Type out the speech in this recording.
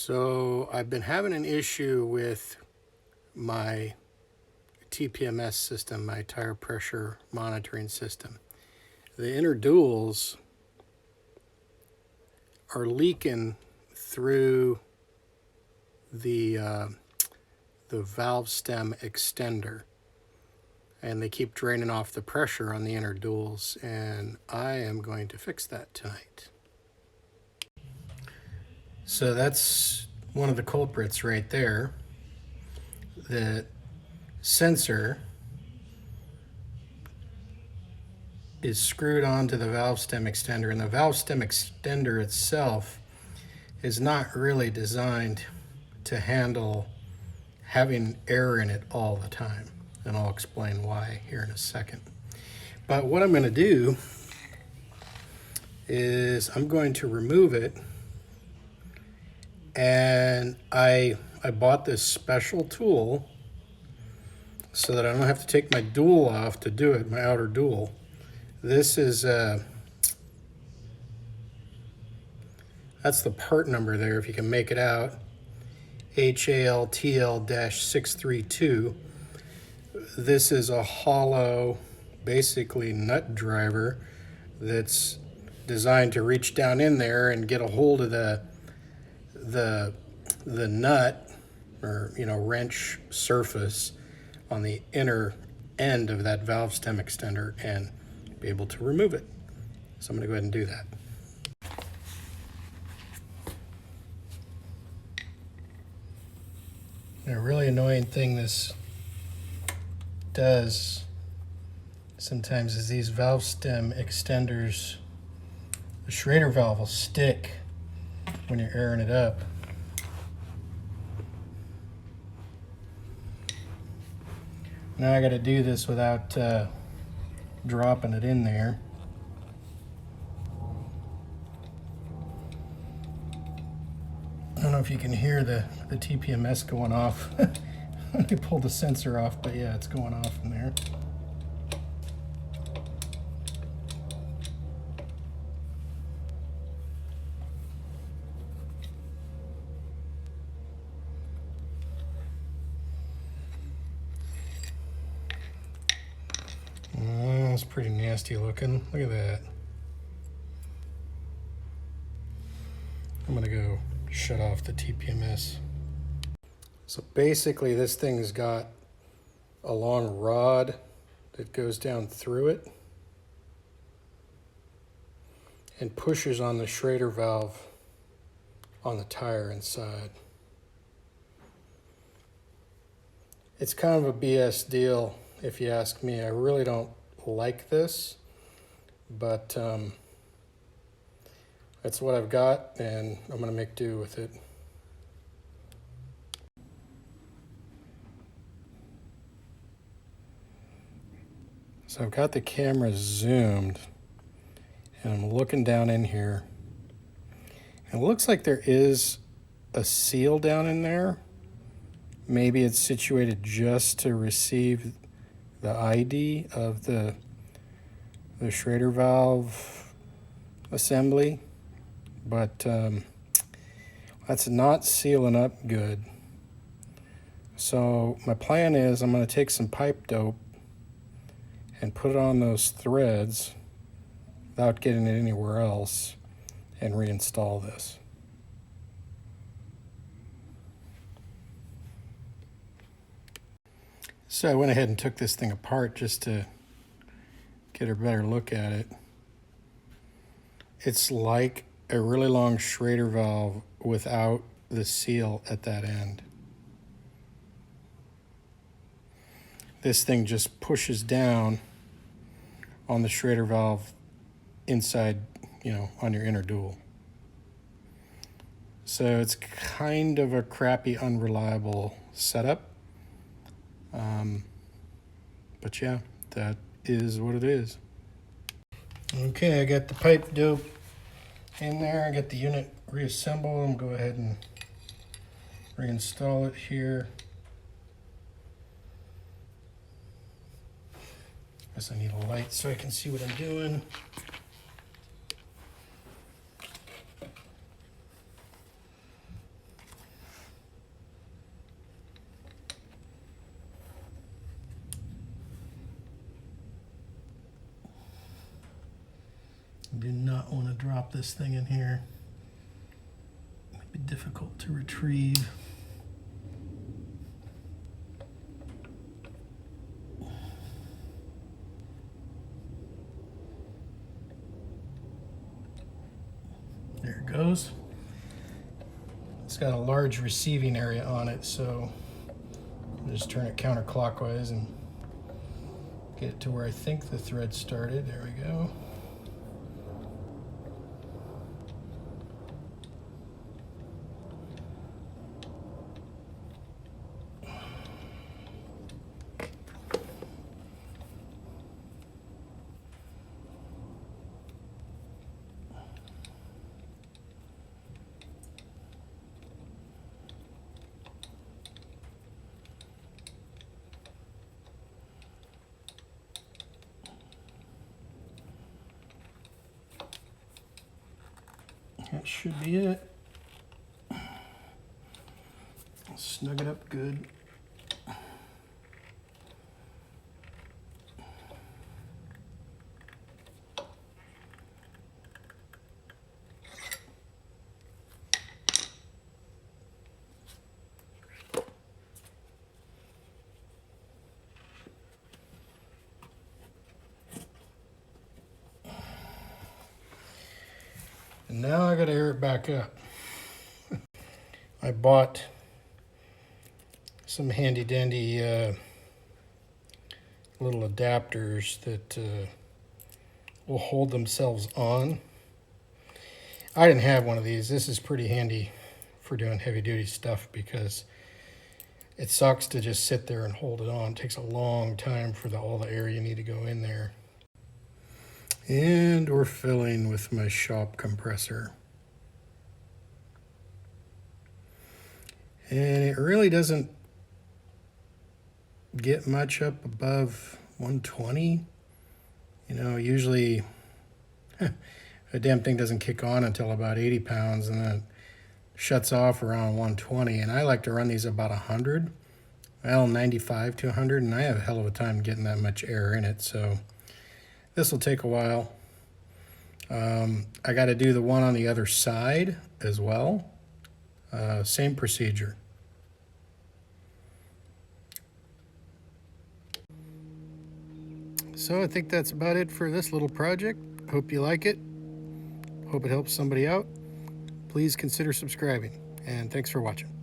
So I've been having an issue with my TPMS system, my tire pressure monitoring system. The inner duals are leaking through the valve stem extender, and they keep draining off the pressure on the inner duals, and I am going to fix that tonight. So that's one of the culprits right there. The sensor is screwed onto the valve stem extender, and the valve stem extender itself is not really designed to handle having air in it all the time, and I'll explain why here in a second. But what I'm going to do is I'm going to remove it, and I bought this special tool so that I don't have to take my dual off to do it, my outer dual. This is that's the part number there, if you can make it out. HALTL-632. This is a hollow, basically nut driver that's designed to reach down in there and get a hold of the nut, or wrench surface on the inner end of that valve stem extender and be able to remove it. So I'm going to go ahead and do that. And a really annoying thing this does sometimes is these valve stem extenders, the Schrader valve will stick when you're airing it up. Now I got to do this without dropping it in there. I don't know if you can hear the TPMS going off when I pull the sensor off, but yeah, it's going off in there. It's pretty nasty looking. Look at that. I'm gonna go shut off the TPMS. So basically this thing's got a long rod that goes down through it and pushes on the Schrader valve on the tire inside. It's kind of a BS deal if you ask me. I really don't like this, but that's what I've got, and I'm going to make do with it. So I've got the camera zoomed, and I'm looking down in here. It looks like there is a seal down in there. Maybe it's situated just to receive the ID of the Schrader valve assembly, but that's not sealing up good. So my plan is I'm going to take some pipe dope and put it on those threads without getting it anywhere else and reinstall this. So I went ahead and took this thing apart just to get a better look at it. It's like a really long Schrader valve without the seal at that end. This thing just pushes down on the Schrader valve inside, on your inner dual. So it's kind of a crappy, unreliable setup. But yeah, that is what it is. Okay, I got the pipe dope in there. I got the unit reassembled. I'm going to go ahead and reinstall it here. Guess I need a light so I can see what I'm doing. Do not want to drop this thing in here. It might be difficult to retrieve. There it goes. It's got a large receiving area on it, so I'll just turn it counterclockwise and get it to where I think the thread started. There we go. That should be it. I'll snug it up good. And now I gotta air it back up. I bought some handy dandy little adapters that will hold themselves on. I didn't have one of these. This is pretty handy for doing heavy duty stuff because it sucks to just sit there and hold it on. It takes a long time for all the air you need to go in there. And we're filling with my shop compressor. And it really doesn't get much up above 120. You know, usually a damn thing doesn't kick on until about 80 pounds and then it shuts off around 120. And I like to run these about 100. Well, 95 to 100, and I have a hell of a time getting that much air in it, so this will take a while. I got to do the one on the other side as well. Same procedure. So I think that's about it for this little project. Hope you like it. Hope it helps somebody out. Please consider subscribing, and thanks for watching.